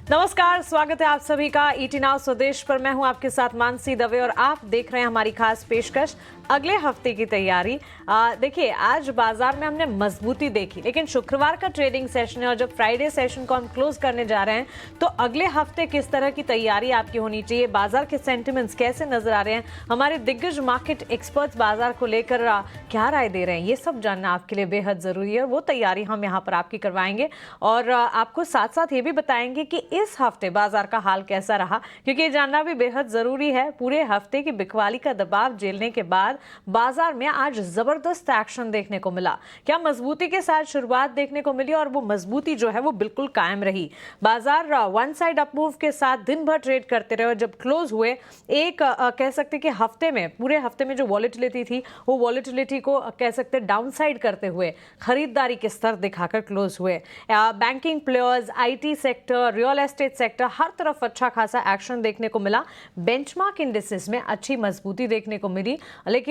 नमस्कार, स्वागत है आप सभी का ईटी नाउ स्वदेश पर। मैं हूं आपके साथ मानसी दवे और आप देख रहे हैं हमारी खास पेशकश अगले हफ्ते की तैयारी। देखिए, आज बाजार में हमने मजबूती देखी, लेकिन शुक्रवार का ट्रेडिंग सेशन है और जब फ्राइडे सेशन को हम क्लोज करने जा रहे हैं तो अगले हफ्ते किस तरह की तैयारी आपकी होनी चाहिए, बाजार के सेंटिमेंट्स कैसे नजर आ रहे हैं, हमारे दिग्गज मार्केट एक्सपर्ट्स बाजार को लेकर क्या राय दे रहे हैं, ये सब जानना आपके लिए बेहद जरूरी है और वो तैयारी हम यहाँ पर आपकी करवाएंगे। और आपको साथ साथ ये भी बताएंगे कि इस हफ्ते बाजार का हाल कैसा रहा, क्योंकि ये जानना भी बेहद जरूरी है। पूरे हफ्ते की बिकवाली का दबाव झेलने के बाद बाजार में आज जबरदस्त एक्शन देखने को मिला। क्या मजबूती के साथ शुरुआत देखने को मिली और वो मजबूती जो है वो बिल्कुल कायम रही। बाजार वन साइड अप मूव के साथ दिन भर ट्रेड करते रहे और जब क्लोज हुए एक कह सकते कि हफ्ते में, पूरे हफ्ते में जो वॉलेटिलिटी थी वो वॉलेटिलिटी को कह सकते डाउन साइड करते हुए खरीदारी के स्तर दिखाकर क्लोज हुए। Banking players, IT sector, real estate sector, हर तरफ अच्छा खासा एक्शन देखने को मिला। बेंचमार्क इंडिसेस में अच्छी मजबूती देखने को मिली, लेकिन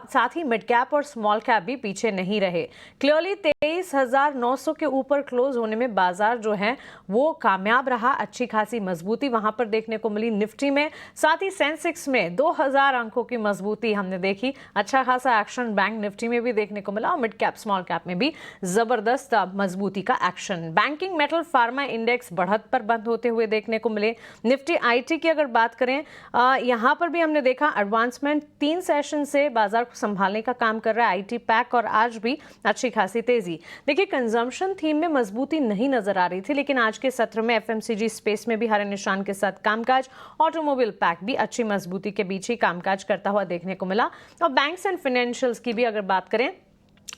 साथ ही मिड कैप और स्मॉल कैप भी पीछे नहीं रहे। क्लियरली 23,900 के ऊपर क्लोज होने में बाजार जो है वो कामयाब रहा। अच्छी खासी मजबूती वहां पर देखने को मिली निफ्टी में, साथ ही सेंसेक्स में 2000 अंकों की मजबूती हमने देखी। अच्छा खासा एक्शन बैंक निफ्टी में भी देखने को मिला और मिड कैप स्मॉल कैप में भी जबरदस्त मजबूती का action. Banking, metal, pharma index बढ़त पर बंद होते हुए देखने को मिले। निफ्टी आईटी की अगर बात करें, यहां पर भी हमने देखा एडवांसमेंट 3 सेशन से बाजार को संभालने का काम कर रहा है आईटी पैक, और आज भी अच्छी खासी तेजी। देखिए, कंजम्पशन थीम में मजबूती नहीं नजर आ रही थी, लेकिन आज के सत्र में एफएमसीजी स्पेस में भी हरे निशान के साथ कामकाज, ऑटोमोबाइल पैक भी अच्छी मजबूती के बीच ही कामकाज करता हुआ देखने को मिला। और बैंक्स एंड फाइनेंशियल्स की भी अगर बात करें,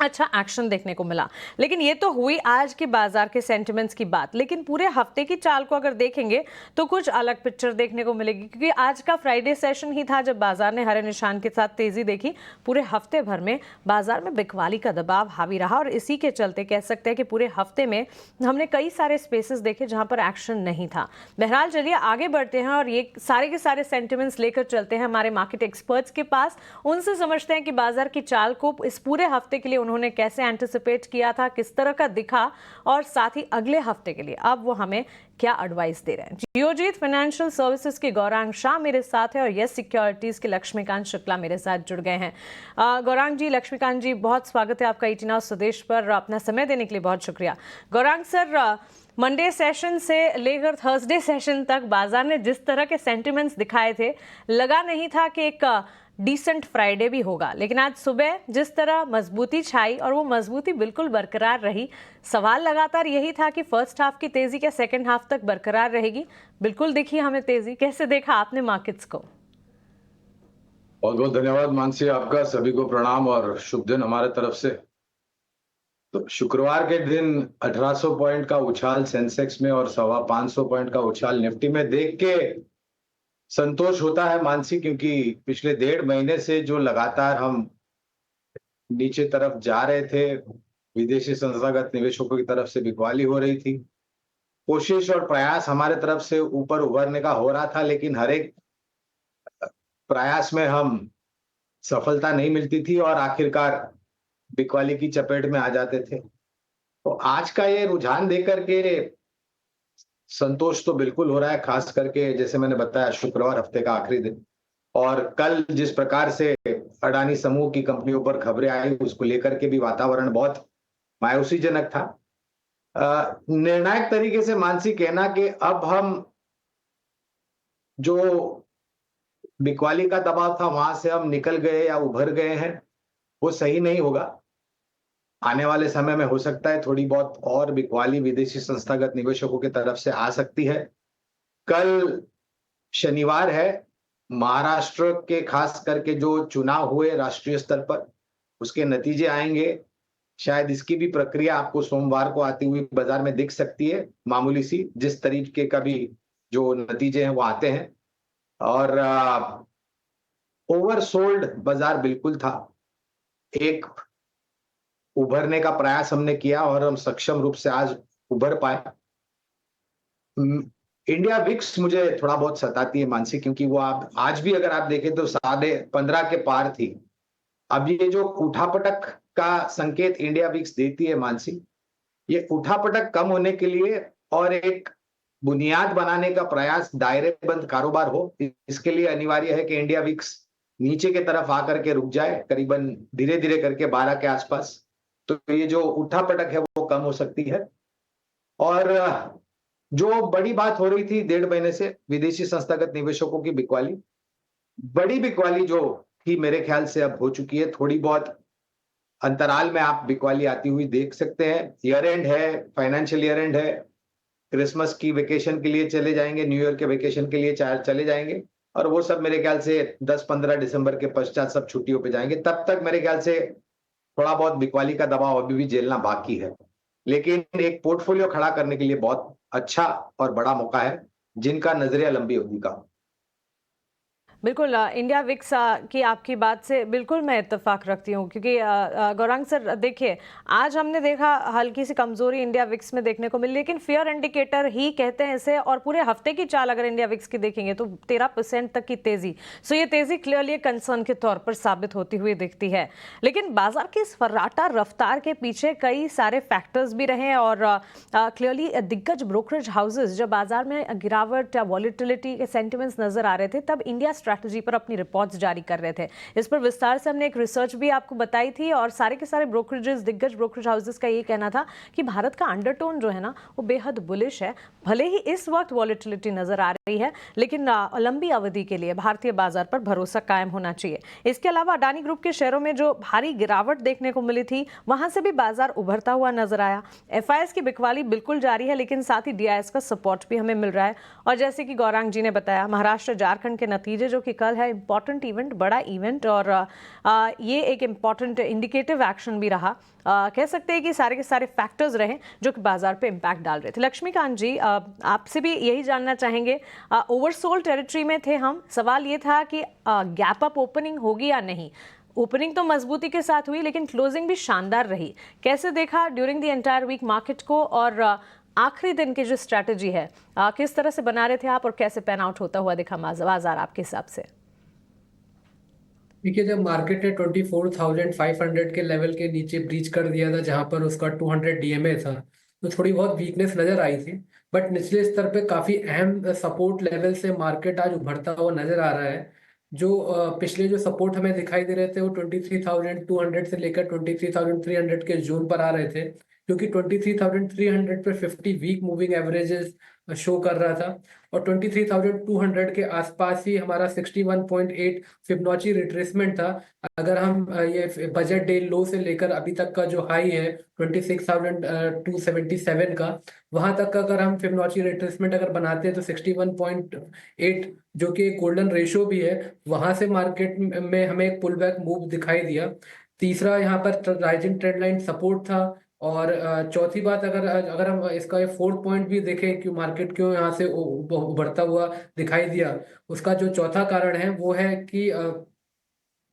अच्छा एक्शन देखने को मिला। लेकिन ये तो हुई आज के बाजार के सेंटिमेंट्स की बात, लेकिन पूरे हफ्ते की चाल को अगर देखेंगे तो कुछ अलग पिक्चर देखने को मिलेगी, क्योंकि आज का फ्राइडे सेशन ही था जब बाजार ने हरे निशान के साथ तेजी देखी। पूरे हफ्ते भर में बाजार में बिकवाली का दबाव हावी रहा और इसी के चलते कह सकते हैं कि पूरे हफ्ते में हमने कई सारे स्पेसेस देखे जहां पर एक्शन नहीं था। बहरहाल, चलिए आगे बढ़ते हैं और ये सारे के सारे सेंटिमेंट्स लेकर चलते हैं हमारे मार्केट एक्सपर्ट्स के पास। उनसे समझते हैं कि बाजार की चाल को इस पूरे हफ्ते के लिए उन्होंने कैसे एंटिसिपेट किया था, किस तरह का दिखा, और साथ ही अगले हफ्ते के लिए अब वो हमें क्या एडवाइस दे रहे हैं। जियोजीत फाइनेंशियल सर्विसेज के गौरांग शाह मेरे साथ है और यस सिक्योरिटीज के लक्ष्मीकांत शुक्ला मेरे साथ जुड़ गए हैं। गौरांग जी, लक्ष्मीकांत जी, बहुत स्वागत है आपका ईटी नाउ स्वदेश पर। अपना समय देने के लिए बहुत शुक्रिया। गौरांग सर, मंडे सेशन से लेकर थर्सडे सेशन तक बाजार ने जिस तरह के सेंटिमेंट्स दिखाए थे, लगा नहीं था कि एक डिसेंट फ्राइडे भी होगा, लेकिन आज सुबह जिस तरह मजबूती छाई और वो मजबूती बिल्कुल बरकरार रही। सवाल लगातार यही था कि फर्स्ट हाफ की तेजी क्या सेकंड हाफ तक बरकरार रहेगी। बिल्कुल देखिए हमें तेजी। कैसे देखा आपने मार्केट्स को? बहुत बहुत धन्यवाद मानसी, आपका सभी को प्रणाम और शुभ दिन हमारे तरफ से। तो शुक्रवार के दिन 1800 पॉइंट का उछाल सेंसेक्स में और 550 पॉइंट का उछाल निफ्टी में देख के संतोष होता है मानसी, क्योंकि पिछले 1.5 महीने से जो लगातार हम नीचे तरफ जा रहे थे, विदेशी संस्थागत निवेशकों की तरफ से बिकवाली हो रही थी। कोशिश और प्रयास हमारे तरफ से ऊपर उभरने का हो रहा था, लेकिन हर एक प्रयास में हम सफलता नहीं मिलती थी और आखिरकार बिकवाली की चपेट में आ जाते थे। तो आज का ये रुझान देख करके संतोष तो बिल्कुल हो रहा है, खास करके जैसे मैंने बताया शुक्रवार हफ्ते का आखिरी दिन, और कल जिस प्रकार से अडानी समूह की कंपनियों पर खबरें आई उसको लेकर के भी वातावरण बहुत मायूसीजनक था। निर्णायक तरीके से मानसी कहना कि अब हम जो बिकवाली का दबाव था वहां से हम निकल गए या उभर गए हैं, वो सही नहीं होगा। आने वाले समय में हो सकता है थोड़ी बहुत और बिकवाली विदेशी संस्थागत निवेशकों की तरफ से आ सकती है। कल शनिवार है, महाराष्ट्र के खास करके जो चुनाव हुए राष्ट्रीय स्तर पर उसके नतीजे आएंगे। शायद इसकी भी प्रक्रिया आपको सोमवार को आती हुई बाजार में दिख सकती है, मामूली सी, जिस तरीके का भी जो नतीजे हैं वो आते हैं। और ओवरसोल्ड बाजार बिल्कुल था। एक उभरने का प्रयास हमने किया और हम सक्षम रूप से आज उभर पाए। इंडिया विक्स मुझे थोड़ा बहुत सताती है मानसी, क्योंकि वो आप आज भी अगर आप देखें तो 15.5 के पार थी। अब ये जो उठापटक का संकेत इंडिया विक्स देती है मानसी, ये उठापटक कम होने के लिए और एक बुनियाद बनाने का प्रयास दायरेबंद कारोबार हो, इसके लिए अनिवार्य है कि इंडिया विक्स नीचे की तरफ आकर के रुक जाए, करीबन धीरे-धीरे करके 12 के आसपास। तो ये जो उठा-पटक है वो कम हो सकती है। और जो बड़ी बात हो रही थी 1.5 महीने से विदेशी संस्थागत निवेशकों की बिकवाली, बड़ी बिकवाली जो थी मेरे ख्याल से अब हो चुकी है। थोड़ी बहुत अंतराल में आप बिकवाली आती हुई देख सकते हैं। ईयर एंड है, फाइनेंशियल ईयर एंड है, क्रिसमस की वेकेशन के लिए चले जाएँगे, न्यू ईयर के वेकेशन के लिए चले जाएँगे और वो सब मेरे ख्याल से 10-15 दिसंबर के पश्चात सब छुट्टियों पे जाएँगे। तब तक मेरे ख्याल से थोड़ा बहुत बिकवाली का दबाव अभी भी झेलना बाकी है। लेकिन एक पोर्टफोलियो खड़ा करने के लिए बहुत अच्छा और बड़ा मौका है, जिनका नज़रिया लंबी अवधि का हो। बिल्कुल इंडिया विक्स की आपकी बात से बिल्कुल मैं इत्तेफाक रखती हूँ क्योंकि गौरांग सर देखिए आज हमने देखा हल्की सी कमजोरी इंडिया विक्स में देखने को मिली, लेकिन फियर इंडिकेटर ही कहते हैं इसे, और पूरे हफ्ते की चाल अगर इंडिया विक्स की देखेंगे तो 13% तक की तेजी। सो ये तेजी क्लियरली कंसर्न के तौर पर साबित होती हुई दिखती है। लेकिन बाजार की इस फर्राटा रफ्तार के पीछे कई सारे फैक्टर्स भी रहे और क्लियरली दिग्गज ब्रोकरेज हाउसेज जब बाजार में गिरावट या वॉलिटिलिटी के सेंटिमेंट्स नजर आ रहे थे तब इंडिया स्ट्रैटेजी पर अपनी रिपोर्ट्स जारी कर रहे थे। इस पर विस्तार से हमने एक रिसर्च भी आपको बताई थी और सारे के सारे ब्रोकरेजेस दिग्गज ब्रोकरेज हाउसेस का ये कहना था कि भारत का अंडरटोन जो है ना वो बेहद बुलिश है। भले ही इस वक्त वॉलिटिलिटी नजर आ रही है लेकिन लंबी अवधि के लिए भारतीय बाजार पर भरोसा कायम होना चाहिए। इसके अलावा अडानी ग्रुप के शेयरों में जो भारी गिरावट देखने को मिली थी वहां से भी बाजार उभरता हुआ नजर आया। एफआईएस की बिकवाली बिल्कुल जारी है लेकिन साथ ही डीआईएस का सपोर्ट भी हमें मिल रहा है। और जैसे कि गौरांग जी ने बताया महाराष्ट्र झारखंड के नतीजे जो कि कल है इंपॉर्टेंट इवेंट, बड़ा इवेंट और ये एक इंपॉर्टेंट इंडिकेटिव एक्शन भी रहा। कह सकते हैं कि सारे के सारे फैक्टर्स रहे जो कि बाजार पे इम्पैक्ट डाल रहे थे। लक्ष्मीकांत जी आपसे भी यही जानना चाहेंगे, ओवरसोल्ड टेरिटरी में थे हम, सवाल ये था कि गैप अप ओपनिंग होगी या नहीं। ओपनिंग तो मजबूती के साथ हुई लेकिन क्लोजिंग भी शानदार रही। कैसे देखा during the entire week market को और आखिरी दिन की जो स्ट्रैटेजी है किस तरह से बना रहे थे आप और कैसे पैन आउट होता हुआ दिखा बाजार आपके हिसाब से? देखिए, जब मार्केट ने 24,500 के लेवल के नीचे ब्रीच कर दिया था जहां पर उसका 200 डीएमए था, तो थोड़ी बहुत वीकनेस नजर आई थी। बट निचले स्तर पे काफी अहम सपोर्ट लेवल से मार्केट आज उभरता हुआ नजर आ रहा है। जो पिछले जो सपोर्ट हमें दिखाई दे रहे थे वो 23,200 से लेकर 23,300 के जोन पर आ रहे थे, क्योंकि 23,300 पे 50 वीक मूविंग एवरेजेस शो कर रहा था और 23,200 के आसपास ही हमारा 61.8 फिबोनाची रिट्रेसमेंट था। अगर हम ये बजट डे लो से लेकर अभी तक का जो हाई है 26,277 का, वहां तक का अगर हम फिबोनाची रिट्रेसमेंट अगर बनाते हैं तो 61.8 जो कि गोल्डन रेशो भी है, वहां से मार्केट में हमें एक पुल बैक मूव दिखाई दिया। तीसरा यहाँ पर राइजिंग ट्रेंड लाइन सपोर्ट था। और चौथी बात, अगर अगर हम इसका फोर्थ पॉइंट भी देखें कि मार्केट क्यों यहाँ से उभरता हुआ दिखाई दिया, उसका जो चौथा कारण है वो है कि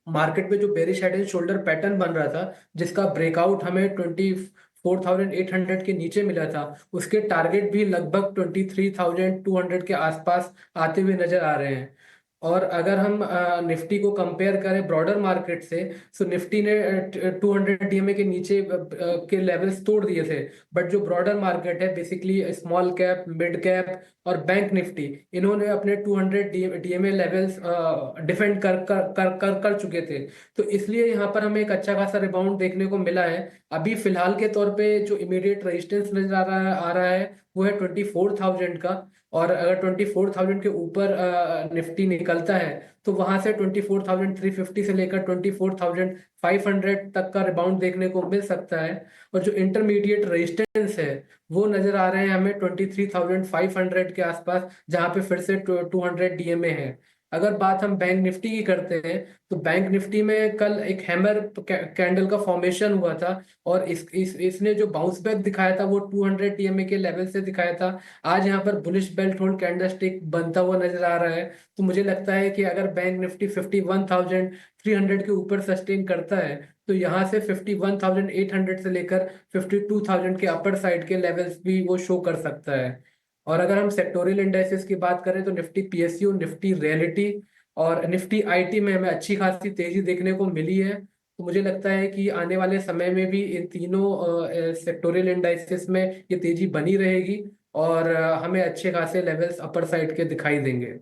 मार्केट में जो bearish head and shoulder pattern बन रहा था जिसका ब्रेकआउट हमें 24,800 के नीचे मिला था, उसके टारगेट भी लगभग 23,200 के आसपास आते हुए नजर आ रहे हैं। और अगर हम निफ्टी को कंपेयर करें ब्रॉडर मार्केट से, तो निफ्टी ने 200 डीएमए के नीचे के लेवल्स तोड़ दिए थे। बट जो ब्रॉडर मार्केट है basically small cap, mid cap और बैंक निफ्टी, इन्होंने अपने 200 डीएमए लेवल्स डिफेंड कर चुके थे। तो इसलिए यहाँ पर हमें एक अच्छा खासा रिबाउंड देखने को मिला है। अभी फिलहाल के तौर पे जो इमीडिएट रेजिस्टेंस नजर आ रहा है वो है 24,000 का। और अगर 24,000 के ऊपर निफ्टी निकलता है तो वहां से 24,350 से लेकर 24,500 तक का रिबाउंड देखने को मिल सकता है। और जो इंटरमीडिएट रेजिस्टेंस है वो नजर आ रहे हैं हमें 23,500 के आसपास, जहां पे फिर से 200 डीएमए है। अगर बात हम बैंक निफ्टी की करते हैं तो बैंक निफ्टी में कल एक हैमर कैंडल का फॉर्मेशन हुआ था और इसने जो बाउंस बैक दिखाया था वो 200 डीएमए के लेवल से दिखाया था। आज यहाँ पर बुलिश बेल्ट होल्ड कैंडलस्टिक बनता हुआ नजर आ रहा है। तो मुझे लगता है कि अगर बैंक निफ्टी 51,300 के ऊपर सस्टेन करता है तो यहाँ से 51,800 से लेकर 52,000 के अपर साइड के लेवल्स भी वो शो कर सकता है। और अगर हम सेक्टोरियल इंडाइसेस की बात करें तो निफ्टी पीएसयू, निफ्टी रियलिटी और निफ्टी आईटी में हमें अच्छी खासी तेजी देखने को मिली है। तो मुझे लगता है कि आने वाले समय में भी इन तीनों सेक्टोरियल इंडाइसेस में ये तेजी बनी रहेगी। और हमें अच्छे खासे लेवल्स अपर साइड के दिखाई देंगे।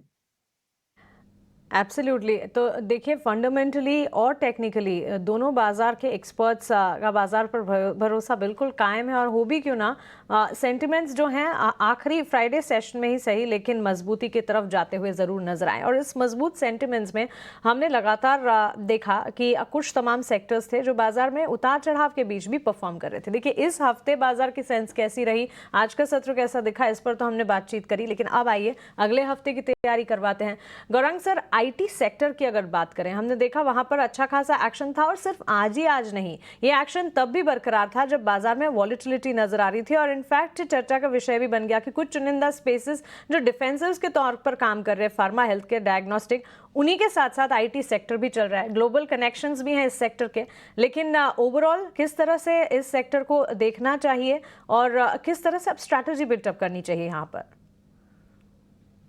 एब्सोल्युटली। तो देखिए, फंडामेंटली और टेक्निकली दोनों बाजार के एक्सपर्ट्स का बाजार पर भरोसा बिल्कुल कायम है, और हो भी क्यों ना, सेंटिमेंट्स जो हैं आखिरी फ्राइडे सेशन में ही सही लेकिन मजबूती की तरफ जाते हुए ज़रूर नजर आए। और इस मजबूत सेंटिमेंट्स में हमने लगातार देखा कि कुछ तमाम सेक्टर्स थे जो बाजार में उतार चढ़ाव के बीच भी परफॉर्म कर रहे थे। देखिए, इस हफ्ते बाजार की सेंस कैसी रही, आज का सत्र कैसा दिखा, इस पर तो हमने बातचीत करी, लेकिन अब आइए अगले हफ्ते की तैयारी करवाते हैं। गौरांग सर, आईटी सेक्टर की अगर बात करें, हमने देखा वहां पर अच्छा खासा एक्शन था, और सिर्फ आज ही आज नहीं, ये एक्शन तब भी बरकरार था जब बाजार में वॉलेटिलिटी नजर आ रही थी। और इनफैक्ट चर्चा का विषय भी बन गया कि कुछ चुनिंदा स्पेसेस जो डिफेंसिव्स के तौर पर काम कर रहे हैं, फार्मा, हेल्थ केयर, डायग्नोस्टिक, उन्हीं के साथ साथ आईटी सेक्टर भी चल रहा है। ग्लोबल कनेक्शंस भी हैं इस सेक्टर के, लेकिन ओवरऑल किस तरह से इस सेक्टर को देखना चाहिए और किस तरह से अब स्ट्रैटेजी बिल्टअप करनी चाहिए यहाँ पर?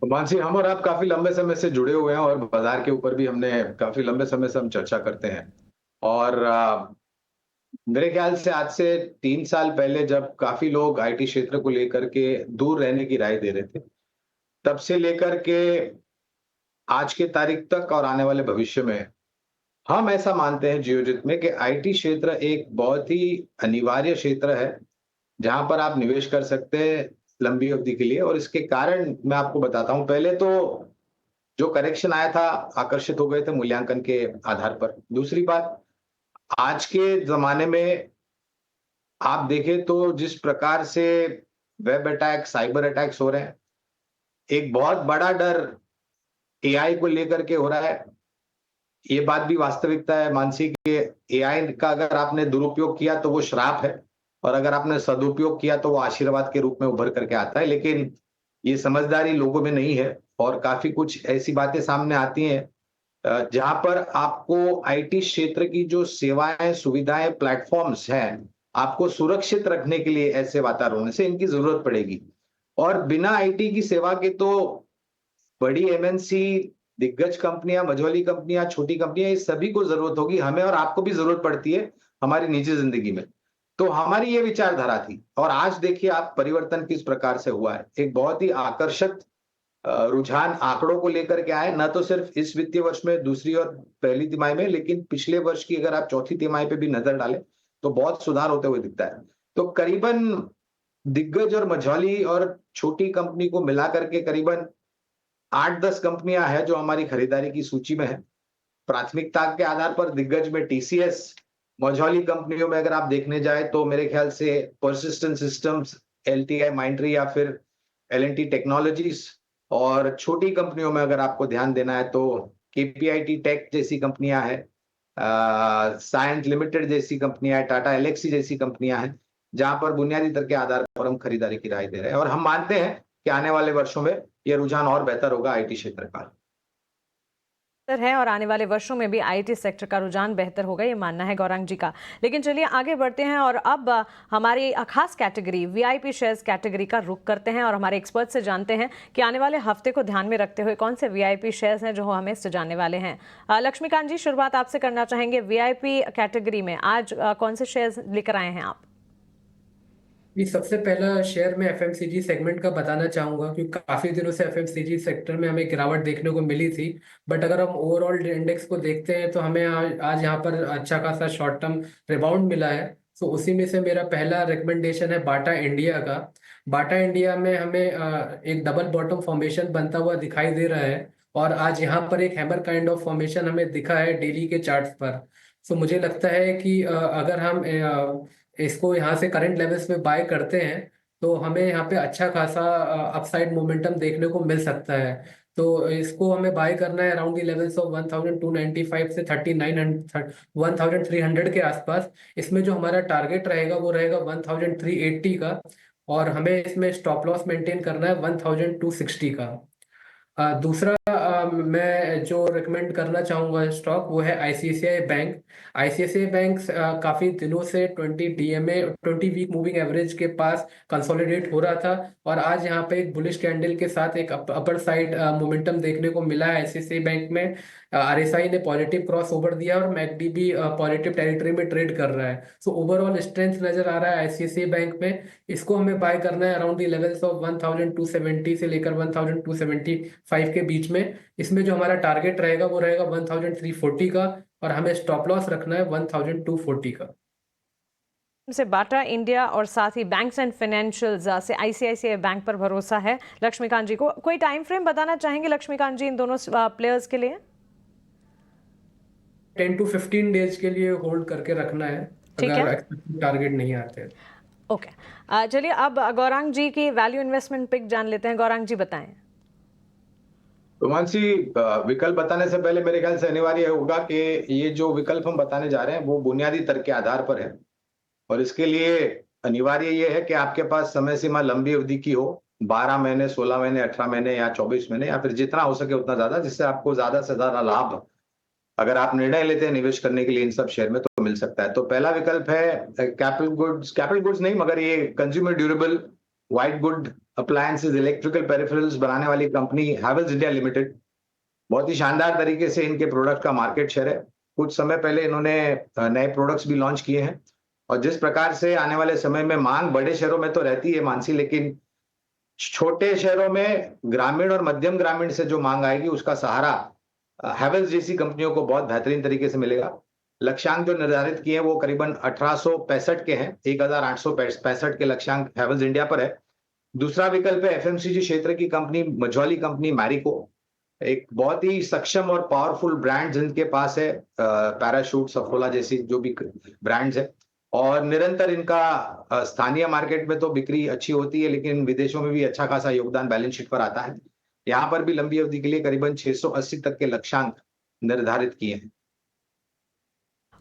मानसी, हम और आप काफी लंबे समय से जुड़े हुए हैं और बाजार के ऊपर भी हमने काफी लंबे समय से हम चर्चा करते हैं। और मेरे ख्याल से आज से 3 साल पहले जब काफी लोग आईटी क्षेत्र को लेकर के दूर रहने की राय दे रहे थे, तब से लेकर के आज के तारीख तक और आने वाले भविष्य में हम ऐसा मानते हैं जियोजित में कि आईटी क्षेत्र एक बहुत ही अनिवार्य क्षेत्र है, जहां पर आप निवेश कर सकते हैं लंबी अवधि के लिए। और इसके कारण मैं आपको बताता हूं। पहले तो जो करेक्शन आया था, आकर्षित हो गए थे मूल्यांकन के आधार पर। दूसरी बात, आज के जमाने में आप देखें तो जिस प्रकार से वेब अटैक, साइबर अटैक्स हो रहे हैं, एक बहुत बड़ा डर एआई को लेकर के हो रहा है। ये बात भी वास्तविकता है मानसी, कि एआई का अगर आपने दुरुपयोग किया तो वो श्राप है, और अगर आपने सदुपयोग किया तो वो आशीर्वाद के रूप में उभर करके आता है। लेकिन ये समझदारी लोगों में नहीं है, और काफी कुछ ऐसी बातें सामने आती हैं जहां पर आपको आईटी क्षेत्र की जो सेवाएं, सुविधाएं, प्लेटफॉर्म्स हैं, आपको सुरक्षित रखने के लिए ऐसे वातावरण से इनकी जरूरत पड़ेगी। और बिना आईटी की सेवा के तो बड़ी एमएनसी, दिग्गज कंपनियां, मझोली कंपनियां, छोटी कंपनियां, इस सभी को जरूरत होगी। हमें और आपको भी जरूरत पड़ती है हमारी निजी जिंदगी में। तो हमारी ये विचारधारा थी, और आज देखिए आप परिवर्तन किस प्रकार से हुआ है। एक बहुत ही आकर्षक रुझान आंकड़ों को लेकर के आए, न तो सिर्फ इस वित्तीय वर्ष में, दूसरी और पहली तिमाही में, लेकिन पिछले वर्ष की अगर आप चौथी तिमाही पे भी नजर डालें तो बहुत सुधार होते हुए दिखता है। तो करीबन दिग्गज और मझौली और छोटी कंपनी को मिला करके करीबन 8-10 कंपनियां हैं जो हमारी खरीदारी की सूची में है। प्राथमिकता के आधार पर दिग्गज में टीसीएस, मझौली कंपनियों में अगर आप देखने जाए तो मेरे ख्याल से परसिस्टेंट सिस्टम्स, एलटीआई माइंडट्री या फिर एलएनटी टेक्नोलॉजीज, और छोटी कंपनियों में अगर आपको ध्यान देना है तो केपीआईटी टेक जैसी कंपनियां हैं, साइंट लिमिटेड जैसी कंपनियां हैं, टाटा एलेक्सी जैसी कंपनियां हैं, जहां पर बुनियादी दर के आधार पर हम खरीदारी की राय दे रहे हैं। और हम मानते हैं कि आने वाले वर्षों में यह रुझान और बेहतर होगा आईटी क्षेत्र का। है, और आने वाले वर्षों में भी आईटी सेक्टर का रुझान बेहतर होगा, ये मानना है गौरांग जी का। लेकिन चलिए आगे बढ़ते हैं, और अब हमारी खास कैटेगरी वीआईपी शेयर्स कैटेगरी का रुख करते हैं, और हमारे एक्सपर्ट से जानते हैं कि आने वाले हफ्ते को ध्यान में रखते हुए कौन से वीआईपी शेयर्स हैं जो हमें सुझाने वाले हैं। लक्ष्मीकांत जी, शुरुआत आपसे करना चाहेंगे। वीआईपी कैटेगरी में आज कौन से शेयर्स लेकर आए हैं आप? ये सबसे पहला शेयर मैं एफएमसीजी सेगमेंट का बताना चाहूंगा, क्योंकि काफी दिनों से एफएमसीजी सेक्टर में हमें गिरावट देखने को मिली थी। बट अगर हम ओवरऑल इंडेक्स को देखते हैं तो हमें आज यहाँ पर अच्छा खासा शॉर्ट टर्म रिबाउंड मिला है। तो उसी में से मेरा पहला रिकमेंडेशन है बाटा इंडिया का। बाटा इंडिया में हमें एक डबल बॉटम फॉर्मेशन बनता हुआ दिखाई दे रहा है, और आज यहाँ पर एक हैमर काइंड ऑफ फॉर्मेशन हमें दिखा है डेली के चार्ट्स पर। सो मुझे लगता है कि अगर हम इसको यहाँ से करंट लेवल्स पे बाय करते हैं तो हमें यहाँ पे अच्छा खासा अपसाइड मोमेंटम देखने को मिल सकता है। तो इसको हमें बाय करना है अराउंड दी लेवल्स ऑफ 1295 से 1300 के आसपास। इसमें जो हमारा टारगेट रहेगा वो रहेगा 1380 का, और हमें इसमें स्टॉप लॉस मेंटेन करना है 1260 का। दूसरा मैं जो रिकमेंड करना चाहूँगा स्टॉक वो है आईसीआईसीआई बैंक। आईसीआईसीआई बैंक काफ़ी दिनों से 20 डीएमए 20 वीक मूविंग एवरेज के पास कंसोलिडेट हो रहा था और आज यहाँ पे एक बुलिश कैंडल के साथ एक अपर साइड मोमेंटम देखने को मिला है आईसीआईसीआई बैंक में। आरएसआई ने पॉजिटिव क्रॉस ओवर दिया और मैकडी भी पॉजिटिव टेरिटरी में ट्रेड कर रहा है। सो ओवरऑल स्ट्रेंथ नजर आ रहा है आईसीआईसीआई बैंक में। इसको हमें बाय करना है अराउंड द लेवल्स ऑफ 1270 से लेकर 1275 के बीच में। इसमें जो हमारा टारगेट रहेगा वो रहेगा 1340 का और हमें स्टॉप लॉस रखना है 1240 का। से बाटा इंडिया और साथ ही बैंक्स एंड फाइनेंशियल्स से आईसीआईसीआई बैंक पर भरोसा है लक्ष्मीकांत जी को। कोई टाइम फ्रेम बताना चाहेंगे लक्ष्मीकांत जी इन दोनों प्लेयर्स के लिए? 10 to 15 डेज के लिए होल्ड करके रखना है अगर एक्सपेक्टेड टारगेट नहीं आते। ओके, चलिए अब गौरांग जी की वैल्यू इन्वेस्टमेंट पिक जान लेते हैं। गौरांग जी बताएं। तो मानसी, विकल्प बताने से पहले मेरे ख्याल से अनिवार्य होगा कि ये जो विकल्प हम बताने जा रहे हैं वो बुनियादी तर्क के आधार पर है और इसके लिए अनिवार्य ये है कि आपके पास समय सीमा लंबी अवधि की हो, 12 महीने, 16 महीने, 18 महीने या 24 महीने या फिर जितना हो सके उतना ज्यादा, जिससे आपको ज्यादा से ज्यादा लाभ अगर आप निर्णय लेते हैं निवेश करने के लिए इन सब शेयर में तो मिल सकता है। तो पहला विकल्प है कैपिटल गुड्स नहीं मगर ये consumer durable white good appliances electrical peripherals बनाने वाली कंपनी हैवेल्स इंडिया लिमिटेड। बहुत ही शानदार तरीके से इनके प्रोडक्ट का मार्केट शेयर है। कुछ समय पहले इन्होंने नए प्रोडक्ट्स भी लॉन्च किए हैं और जिस प्रकार से आने वाले समय में मांग बड़े शहरों में तो रहती है मानसी, लेकिन छोटे शहरों में ग्रामीण और मध्यम ग्रामीण से जो मांग आएगी उसका सहारा हैवेल्स जैसी कंपनियों को बहुत बेहतरीन तरीके से मिलेगा। लक्ष्यांक जो निर्धारित किए हैं वो करीबन 1865 के हैं, 1865 के लक्ष्यांक हैवेल्स इंडिया पर है। दूसरा विकल्प है एफएमसीजी क्षेत्र की कंपनी मझौली कंपनी मैरिको। एक बहुत ही सक्षम और पावरफुल ब्रांड जिनके पास है, पैराशूट, सफोला जैसी जो भी ब्रांड्स है और निरंतर इनका स्थानीय मार्केट में तो बिक्री अच्छी होती है लेकिन विदेशों में भी अच्छा खासा योगदान बैलेंस शीट पर आता है। यहाँ पर भी लंबी अवधि के लिए करीबन 680 तक के लक्ष्यांक निर्धारित किए हैं।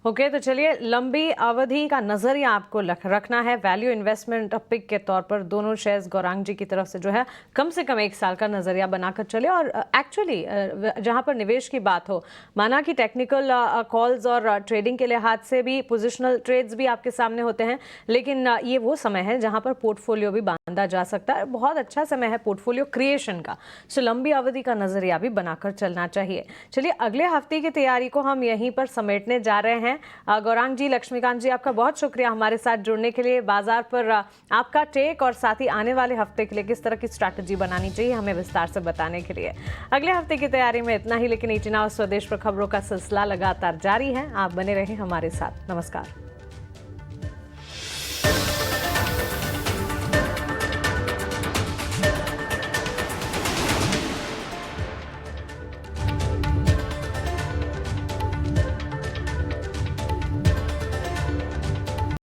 ओके, तो चलिए लंबी अवधि का नजरिया आपको रखना है वैल्यू इन्वेस्टमेंट पिक के तौर पर। दोनों शेयर्स गौरांग जी की तरफ से जो है कम से कम 1 साल का नजरिया बनाकर चले और एक्चुअली जहां पर निवेश की बात हो, माना कि टेक्निकल कॉल्स और ट्रेडिंग के लिहाज से भी पोजिशनल ट्रेड्स भी आपके सामने होते हैं, लेकिन ये वो समय है जहां पर पोर्टफोलियो भी बांधा जा सकता है। बहुत अच्छा समय है पोर्टफोलियो क्रिएशन का, सो लंबी अवधि का नजरिया भी बनाकर चलना चाहिए। चलिए अगले हफ्ते की तैयारी को हम यहीं पर समेटने जा रहे हैं। गौरांग जी, लक्ष्मीकांत जी, आपका बहुत शुक्रिया हमारे साथ जुड़ने के लिए। बाजार पर आपका टेक और साथ ही आने वाले हफ्ते के लिए किस तरह की स्ट्रैटेजी बनानी चाहिए हमें विस्तार से बताने के लिए। अगले हफ्ते की तैयारी में इतना ही, लेकिन ईटी नाउ स्वदेश पर खबरों का सिलसिला लगातार जारी है। आप बने रहें हमारे साथ। नमस्कार।